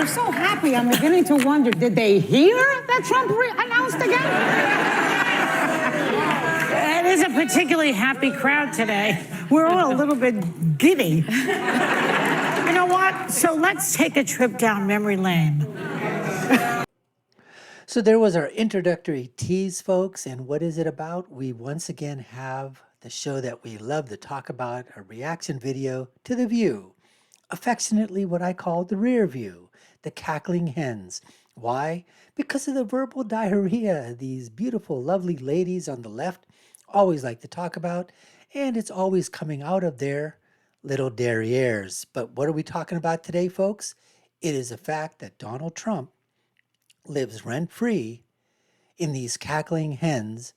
they're so happy. I'm beginning to wonder, did they hear that Trump announced again? It is a particularly happy crowd today. We're all a little bit giddy. You know what? So let's take a trip down memory lane. So there was our introductory tease, folks. And what is it about? We once again have the show that we love to talk about, a reaction video to The View. Affectionately what I call the rear view, the Cackling Hens. Why? Because of the verbal diarrhea these beautiful, lovely ladies on the left always like to talk about, and it's always coming out of their little derrieres. But what are we talking about today, folks? It is a fact that Donald Trump lives rent-free in these cackling hens'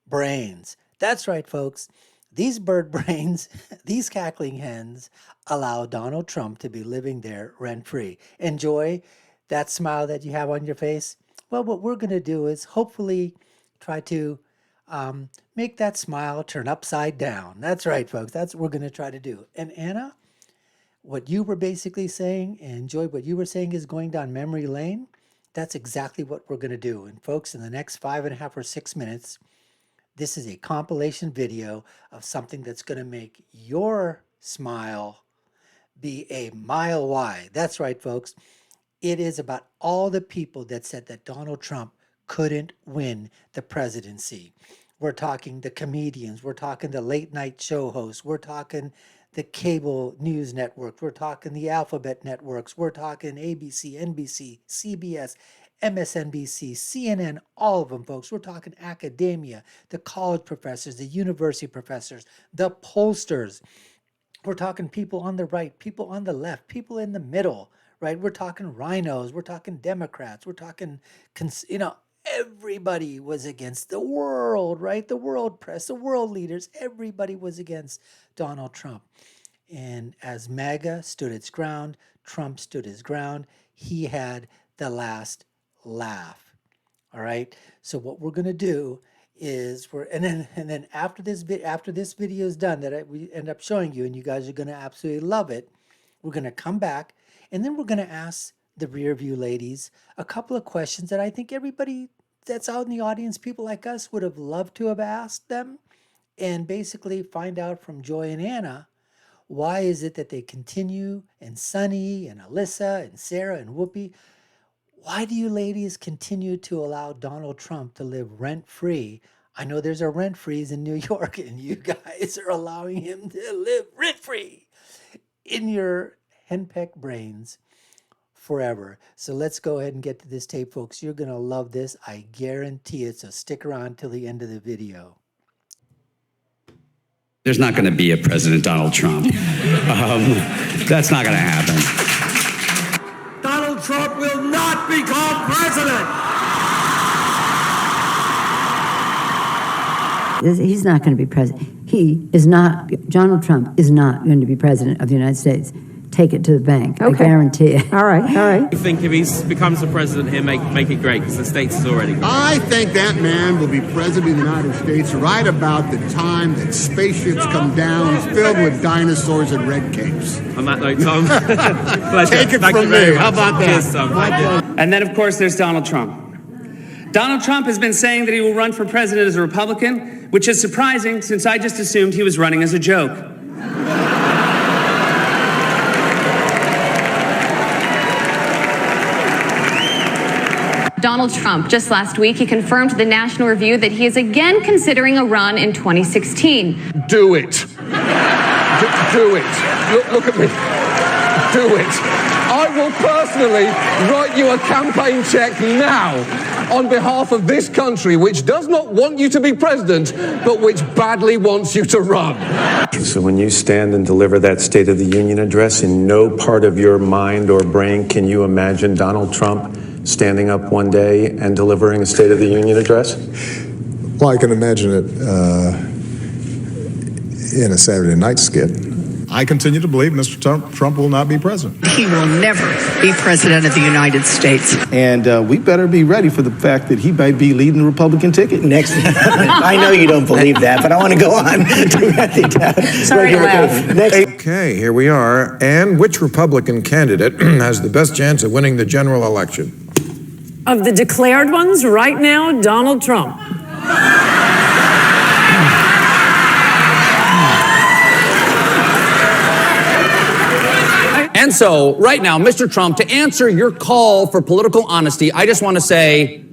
brains. That's right, folks. These bird brains, these cackling hens, allow Donald Trump to be living there rent-free. Enjoy that smile that you have on your face. Well, what we're going to do is hopefully try to make that smile turn upside down. That's right, folks. That's what we're going to try to do. And Anna, what you were basically saying, and Joy, what you were saying is going down memory lane. That's exactly what we're going to do. And folks, in the next 5.5 or 6 minutes, this is a compilation video of something that's going to make your smile be a mile wide. That's right, folks. It is about all the people that said that Donald Trump couldn't win the presidency. We're talking the comedians. We're talking the late night show hosts. We're talking the cable news network. We're talking the alphabet networks. We're talking ABC, NBC, CBS, MSNBC, CNN, all of them, folks. We're talking academia, the college professors, the university professors, the pollsters. We're talking people on the right, people on the left, people in the middle, right? We're talking rhinos. We're talking Democrats. We're talking, everybody was against the world, right? The world press, the world leaders, everybody was against Donald Trump. And as MAGA stood its ground, Trump stood his ground. He had the last laugh. All right. So what we're going to do is and then after this video is done that we end up showing you, and you guys are going to absolutely love it, we're going to come back, and then we're going to ask the rear view ladies a couple of questions that I think everybody that's out in the audience, people like us, would have loved to have asked them, and basically find out from Joy and Anna, why is it that they continue, and Sunny and Alyssa and Sarah and Whoopi, why do you ladies continue to allow Donald Trump to live rent-free? I know there's a rent-freeze in New York, and you guys are allowing him to live rent-free in your henpecked brains forever. So let's go ahead and get to this tape, folks. You're going to love this. I guarantee it. So stick around till the end of the video. There's not going to be a President Donald Trump. That's not going to happen. Donald Trump will not become president. He's not going to be president. Donald Trump is not going to be president of the United States. Take it to the bank. Okay. I guarantee it. All right. I think if he becomes the president, he'll make it great, because the states is already great. I think that man will be president of the United States right about the time that spaceships come down filled with dinosaurs and red capes. On that note, Tom, take it from me. How about that? Cheers, Tom. And then, of course, there's Donald Trump. Donald Trump has been saying that he will run for president as a Republican, which is surprising since I just assumed he was running as a joke. Donald Trump, just last week, he confirmed to the National Review that he is again considering a run in 2016. Do it. Do it. Look at me. Do it. I will personally write you a campaign check now on behalf of this country, which does not want you to be president, but which badly wants you to run. So when you stand and deliver that State of the Union address, in no part of your mind or brain can you imagine Donald Trump standing up one day and delivering a State of the Union address? Well, I can imagine it in a Saturday night skit. I continue to believe Mr. Trump will not be president. He will never be president of the United States. And we better be ready for the fact that he might be leading the Republican ticket. Next, I know you don't believe that, but I want to go on. Sorry to laugh. Okay, here we are. And which Republican candidate has the best chance of winning the general election? Of the declared ones, right now, Donald Trump. And so, right now, Mr. Trump, to answer your call for political honesty, I just want to say,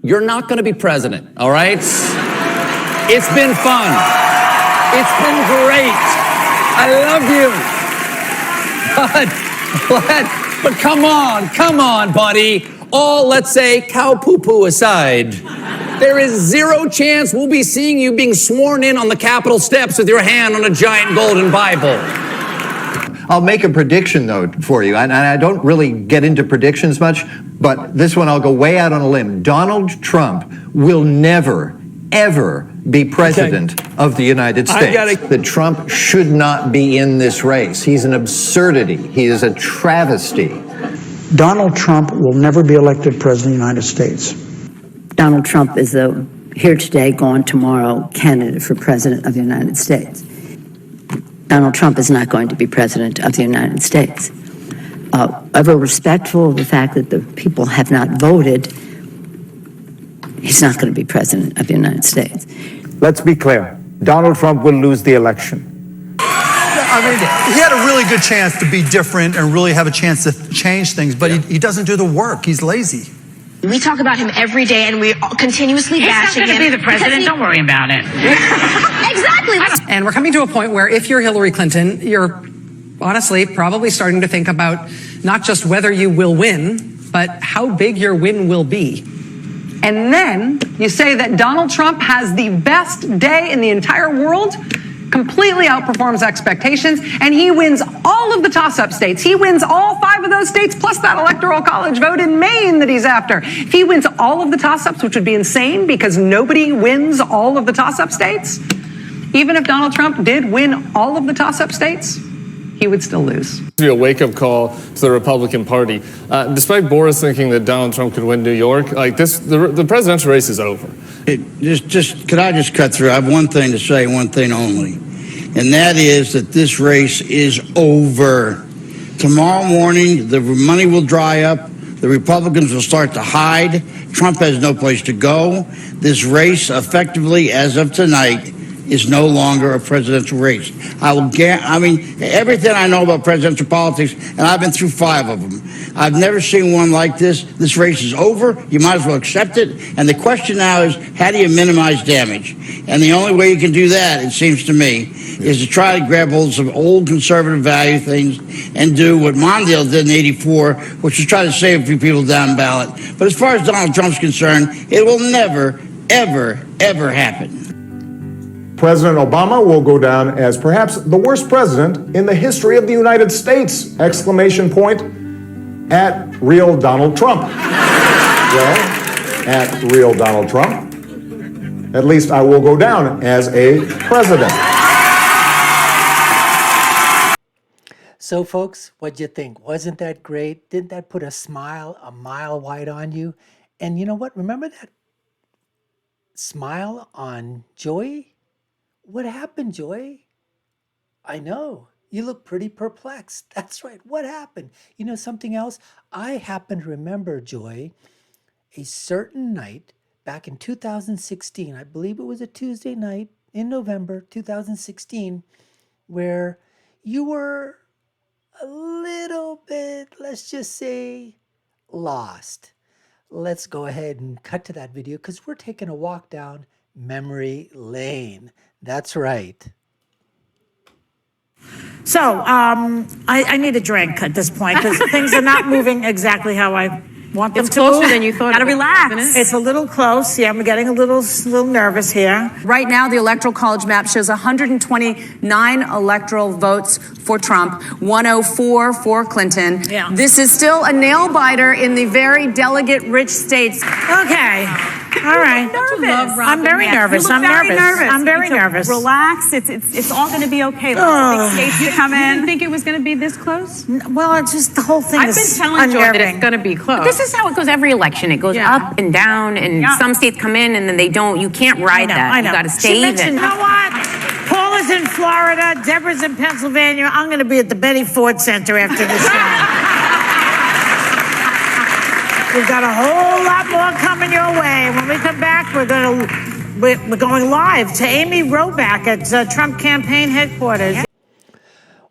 you're not going to be president, all right? It's been fun. It's been great. I love you. But come on, buddy. All, let's say, cow poo-poo aside, there is zero chance we'll be seeing you being sworn in on the Capitol steps with your hand on a giant golden Bible. I'll make a prediction, though, for you, and I don't really get into predictions much, but this one I'll go way out on a limb. Donald Trump will never, ever be president of the United States. That Trump should not be in this race. He's an absurdity. He is a travesty. Donald Trump will never be elected president of the United States. Donald Trump is a here today, gone tomorrow candidate for president of the United States. Donald Trump is not going to be president of the United States. Ever respectful of the fact that the people have not voted, he's not going to be president of the United States. Let's be clear. Donald Trump will lose the election. I mean, he had a really good chance to be different and really have a chance to change things, but he doesn't do the work. He's lazy. We talk about him every day, and we continuously bash him. He's not going to be the president. Don't worry about it. Exactly. And we're coming to a point where if you're Hillary Clinton, you're honestly probably starting to think about not just whether you will win, but how big your win will be. And then you say that Donald Trump has the best day in the entire world, completely outperforms expectations, and he wins all of the toss-up states. He wins all 5 of those states, plus that electoral college vote in Maine that he's after. If he wins all of the toss-ups, which would be insane because nobody wins all of the toss-up states, even if Donald Trump did win all of the toss-up states, he would still lose. To be a wake-up call to the Republican Party. Despite Boris thinking that Donald Trump could win New York, like this, the presidential race is over. Could I just cut through? I have one thing to say, one thing only, and that is that this race is over. Tomorrow morning, the money will dry up. The Republicans will start to hide. Trump has no place to go. This race, effectively, as of tonight, is no longer a presidential race. I mean, everything I know about presidential politics, and I've been through 5 of them, I've never seen one like this. This race is over. You might as well accept it. And the question now is, how do you minimize damage? And the only way you can do that, it seems to me, is to try to grab hold of some old conservative value things and do what Mondale did in '84, which is try to save a few people down ballot. But as far as Donald Trump's concerned, it will never, ever, ever happen. President Obama will go down as perhaps the worst president in the history of the United States! Exclamation point at real Donald Trump. Well, at real Donald Trump, at least I will go down as a president. So folks, what'd you think? Wasn't that great? Didn't that put a smile a mile wide on you? And you know what? Remember that smile on Joy? What happened, Joy? I know. You look pretty perplexed. That's right. What happened? You know something else? I happen to remember, Joy, a certain night back in 2016, I believe it was a Tuesday night in November 2016, where you were a little bit, let's just say, lost. Let's go ahead and cut to that video because we're taking a walk down memory lane. That's right. So, I need a drink at this point because things are not moving exactly how I want them to move. It's closer than you thought. Gotta it was, relax. isn't it? It's a little close. Yeah, I'm getting a little nervous here. Right now, the Electoral College map shows 129 electoral votes for Trump, 104 for Clinton. Yeah. This is still a nail biter in the very delegate-rich states. Okay. All right. Nervous. I'm very nervous. I'm nervous. I'm very nervous. Relax. It's all going to be okay. Lots of big states to come in. You didn't think it was going to be this close? Well, it's just the whole thing I've is been telling Joy that unnerving. it's going to be close. This is how it goes every election. It goes up and down, and some states come in and then they don't. You can't ride that. I know. You got to She stay mentioned, even. you know what? Paul is in Florida. Deborah's in Pennsylvania. I'm going to be at the Betty Ford Center after this show. We've got a whole lot more coming your way. When we come back, we're going live to Amy Roback at Trump campaign headquarters.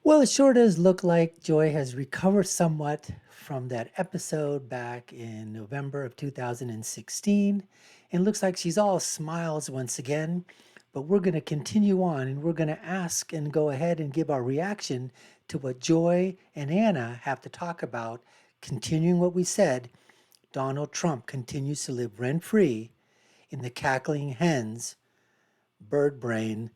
Well, it sure does look like Joy has recovered somewhat from that episode back in November of 2016. And looks like she's all smiles once again. But we're going to continue on, and we're going to ask and go ahead and give our reaction to what Joy and Anna have to talk about, continuing what we said. Donald Trump continues to live rent-free in the Cackling Hens, bird brain,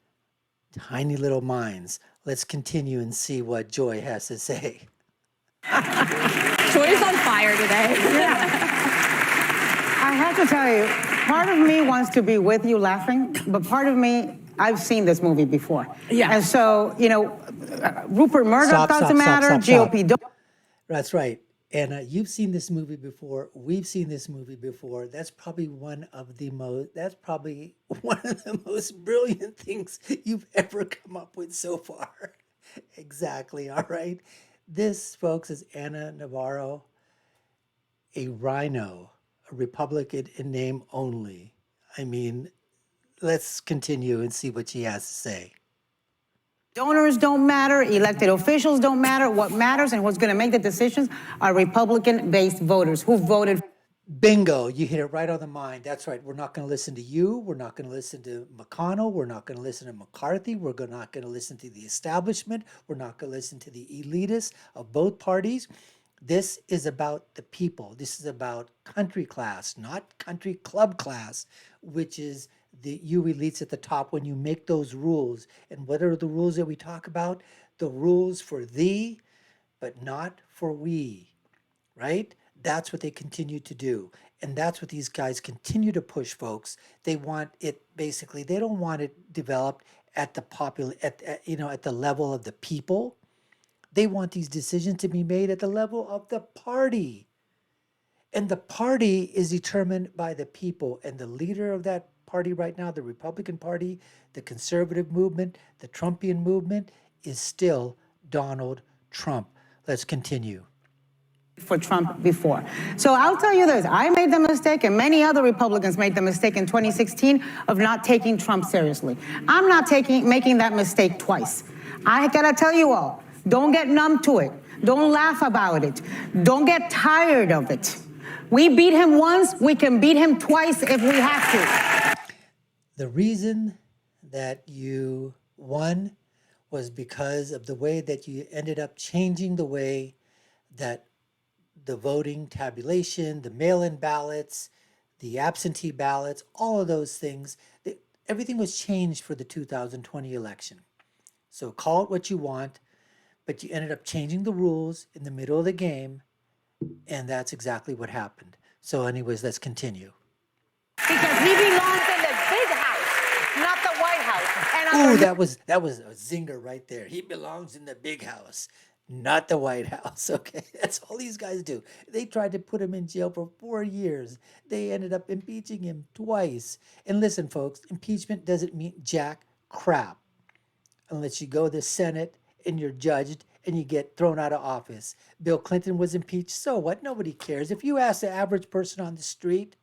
tiny little minds. Let's continue and see what Joy has to say. Joy's on fire today. I have to tell you, part of me wants to be with you laughing, but part of me, I've seen this movie before. Yeah. And so, Rupert Murdoch doesn't matter, GOP don't. That's right. And you've seen this movie before. We've seen this movie before. That's probably one of the most brilliant things you've ever come up with so far. Exactly. All right. This, folks, is Anna Navarro, a rhino, a Republican in name only. I mean, let's continue and see what she has to say. Donors don't matter, elected officials don't matter. What matters and what's going to make the decisions are Republican-based voters who voted. Bingo, you hit it right on the mind. That's right. We're not going to listen to you. We're not going to listen to McConnell. We're not going to listen to McCarthy. We're not going to listen to the establishment. We're not going to listen to the elitists of both parties. This is about the people. This is about country class, not country club class, which is you elites at the top when you make those rules. And what are the rules that we talk about? The rules for thee, but not for we, right? That's what they continue to do. And that's what these guys continue to push, folks. They want it, basically, they don't want it developed at the at the level of the people. They want these decisions to be made at the level of the party. And the party is determined by the people. And the leader of that party right now, the Republican Party, the conservative movement, the Trumpian movement, is still Donald Trump. Let's continue. For Trump before. So I'll tell you this, I made the mistake, and many other Republicans made the mistake in 2016 of not taking Trump seriously. I'm not making that mistake twice. I gotta tell you all, don't get numb to it. Don't laugh about it. Don't get tired of it. We beat him once, we can beat him twice if we have to. The reason that you won was because of the way that you ended up changing the way that the voting tabulation, the mail-in ballots, the absentee ballots, all of those things, everything was changed for the 2020 election. So call it what you want, but you ended up changing the rules in the middle of the game, and that's exactly what happened. So anyways, let's continue. Because he belongs in the big house, not the White House. Ooh, that was a zinger right there. He belongs in the big house, not the White House. Okay, that's all these guys do. They tried to put him in jail for 4 years. They ended up impeaching him twice. And listen, folks, impeachment doesn't mean jack crap unless you go to the Senate and you're judged and you get thrown out of office. Bill Clinton was impeached. So what? Nobody cares. If you ask the average person on the street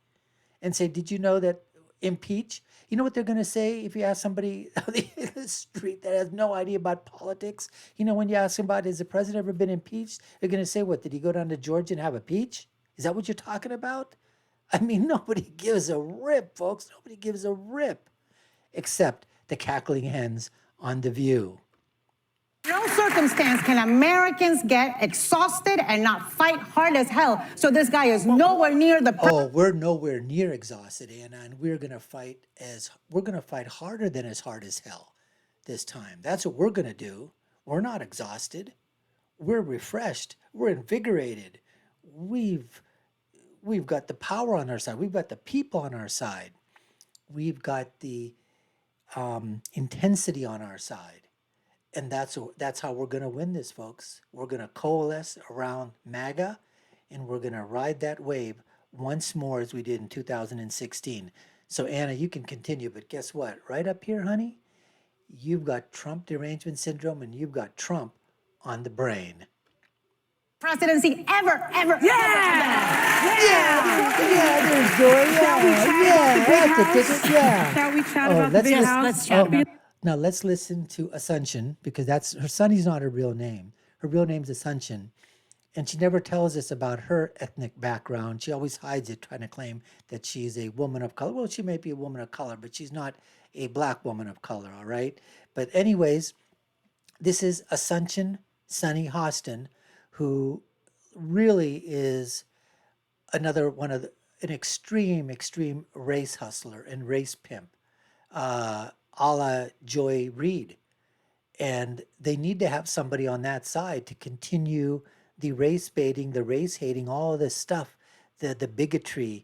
and say, did you know that impeach? You know what they're going to say if you ask somebody on the street that has no idea about politics? You know, when you ask them about, has the president ever been impeached? They're going to say, what, did he go down to Georgia and have a peach? Is that what you're talking about? I mean, nobody gives a rip, folks. Nobody gives a rip except the Cackling Hens on The View. No circumstance can Americans get exhausted and not fight hard as hell. So this guy is nowhere near the. We're nowhere near exhausted, Anna, and we're gonna fight harder than as hard as hell this time. That's what we're gonna do. We're not exhausted. We're refreshed. We're invigorated. We've we've got the power on our side. We've got the people on our side. We've got the intensity on our side. And that's how we're going to win this, folks. We're going to coalesce around MAGA, and we're going to ride that wave once more as we did in 2016. So, Anna, you can continue, but guess what? Right up here, honey, you've got Trump derangement syndrome, and you've got Trump on the brain. Presidency ever. Yeah, there's Joy. That's the ticket. Yeah. Shall we chat about the big house? Let's chat about it. Now let's listen to Assumption, because that's her. Sonny's not her real name. Her real name's Assumption, and she never tells us about her ethnic background. She always hides it, trying to claim that she's a woman of color. Well, she may be a woman of color, but she's not a black woman of color. All right. But anyways, this is Assumption Sonny Hostin, who really is another one of an extreme race hustler and race pimp. A la Joy Reid. And they need to have somebody on that side to continue the race baiting, the race hating, all of this stuff, the bigotry,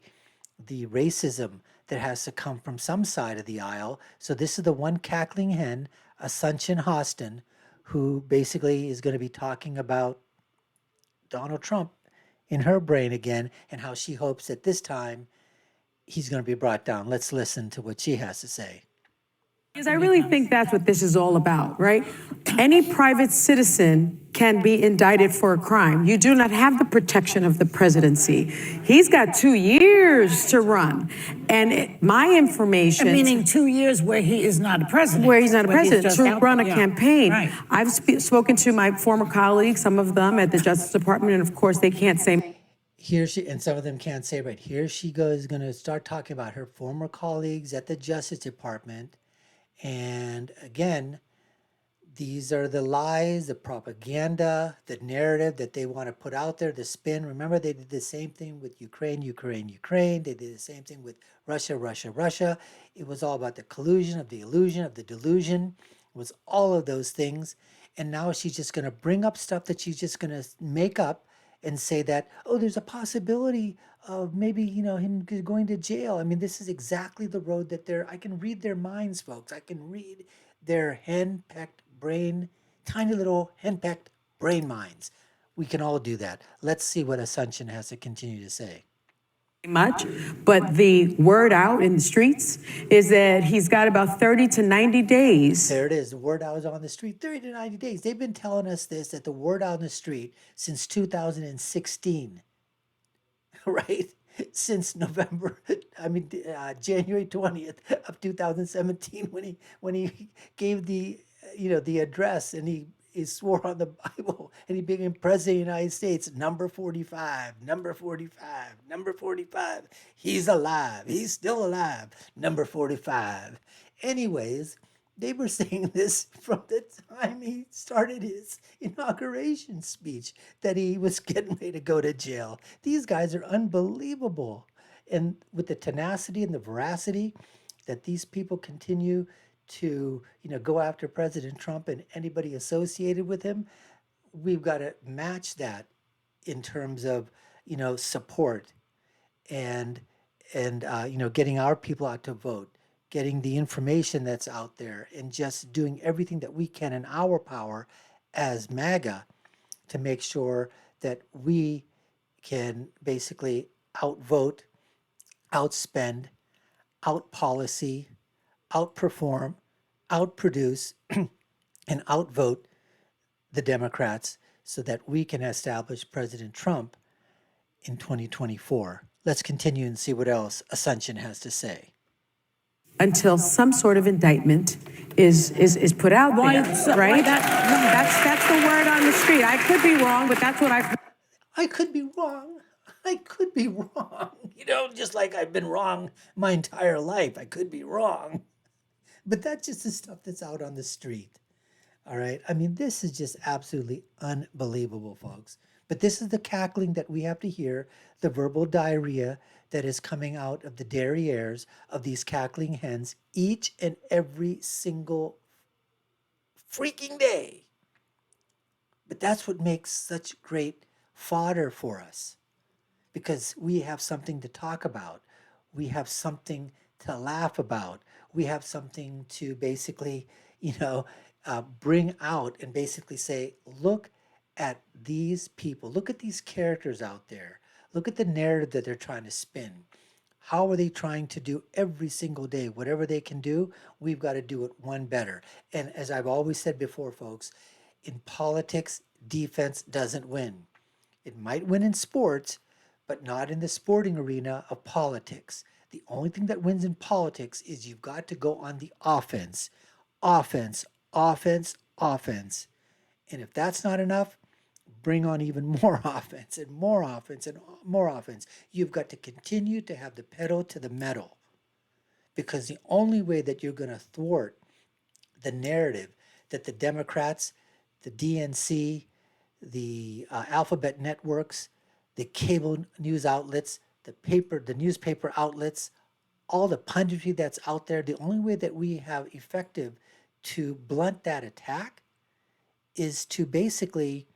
the racism that has to come from some side of the aisle. So this is the one cackling hen, Assumption Hostin, who basically is going to be talking about Donald Trump in her brain again, and how she hopes that this time he's going to be brought down. Let's listen to what she has to say. Because I really think that's what this is all about, right? Any private citizen can be indicted for a crime. You do not have the protection of the presidency. He's got 2 years to run. And my information... Meaning 2 years where he is not a president. Where he's not a president, to run a campaign. Right. I've spoken to my former colleagues, some of them at the Justice Department, and of course they can't say... Here she, and some of them can't say, right, here she goes, going to start talking about her former colleagues at the Justice Department. And again, these are the lies, the propaganda, the narrative that they want to put out there, the spin. Remember, they did the same thing with Ukraine. They did the same thing with Russia. It was all about the collusion, of the illusion, of the delusion. It was all of those things. And now she's just going to bring up stuff that she's just going to make up and say that, oh, there's a possibility of maybe, him going to jail. I mean, this is exactly the road that I can read their minds, folks. I can read their hen-pecked brain, tiny little hen-pecked brain minds. We can all do that. Let's see what Assumption has to continue to say. Much, but the word out in the streets is that he's got about 30 to 90 days. There it is. The word out is on the street. 30 to 90 days. They've been telling us this, that the word out on the street since 2016, right? Since January 20th of 2017, when he gave the address, and he swore on the Bible, and he became president of the United States. Number 45. He's alive. He's still alive. Number 45. Anyways, they were saying this from the time he started his inauguration speech, that he was getting ready to go to jail. These guys are unbelievable. And with the tenacity and the veracity that these people continue to go after President Trump and anybody associated with him, we've got to match that in terms of support and getting our people out to vote, getting the information that's out there, and just doing everything that we can in our power as MAGA to make sure that we can basically outvote, outspend, outpolicy, outperform, outproduce, and outvote the Democrats so that we can establish President Trump in 2024. Let's continue and see what else Assumption has to say. Until some sort of indictment is put out there, right? That's the word on the street. I could be wrong, but that's what I've... I could be wrong. Just like I've been wrong my entire life. I could be wrong. But that's just the stuff that's out on the street. All right? I mean, this is just absolutely unbelievable, folks. But this is the cackling that we have to hear, the verbal diarrhea that is coming out of the derrieres of these cackling hens each and every single freaking day. But that's what makes such great fodder for us. because we have something to talk about. We have something to laugh about. We have something to basically, bring out and basically say, look at these people. Look at these characters out there. Look at the narrative that they're trying to spin. How are they trying to do every single day? Whatever they can do, we've got to do it one better. And as I've always said before, folks, in politics, defense doesn't win. It might win in sports, but not in the sporting arena of politics. The only thing that wins in politics is you've got to go on the offense. Offense, offense, offense. And if that's not enough, bring on even more offense and more offense and more offense. You've got to continue to have the pedal to the metal, because the only way that you're going to thwart the narrative that the Democrats, the DNC, the alphabet networks, the cable news outlets, the newspaper outlets, all the punditry that's out there, the only way that we have effective to blunt that attack is to basically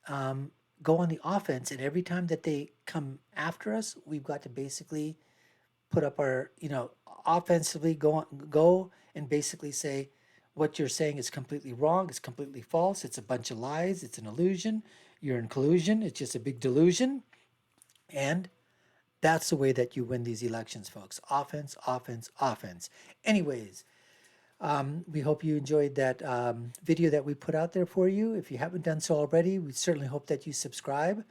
go on the offense. And every time that they come after us, we've got to basically put up our, offensively go and basically say, what you're saying is completely wrong. It's completely false. It's a bunch of lies. It's an illusion. You're in collusion. It's just a big delusion. And that's the way that you win these elections, folks. Offense, offense, offense. Anyways, we hope you enjoyed that video that we put out there for you. If you haven't done so already, we certainly hope that you subscribe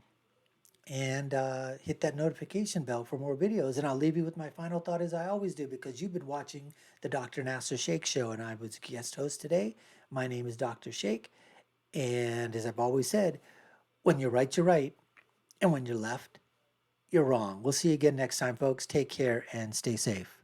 and hit that notification bell for more videos. And I'll leave you with my final thought, as I always do, because you've been watching the Dr. Nasser Sheikh Show, and I was guest host today. My name is Dr. Sheikh, and as I've always said, when you're right, you're right, and when you're left, you're wrong. We'll see you again next time, folks. Take care and stay safe.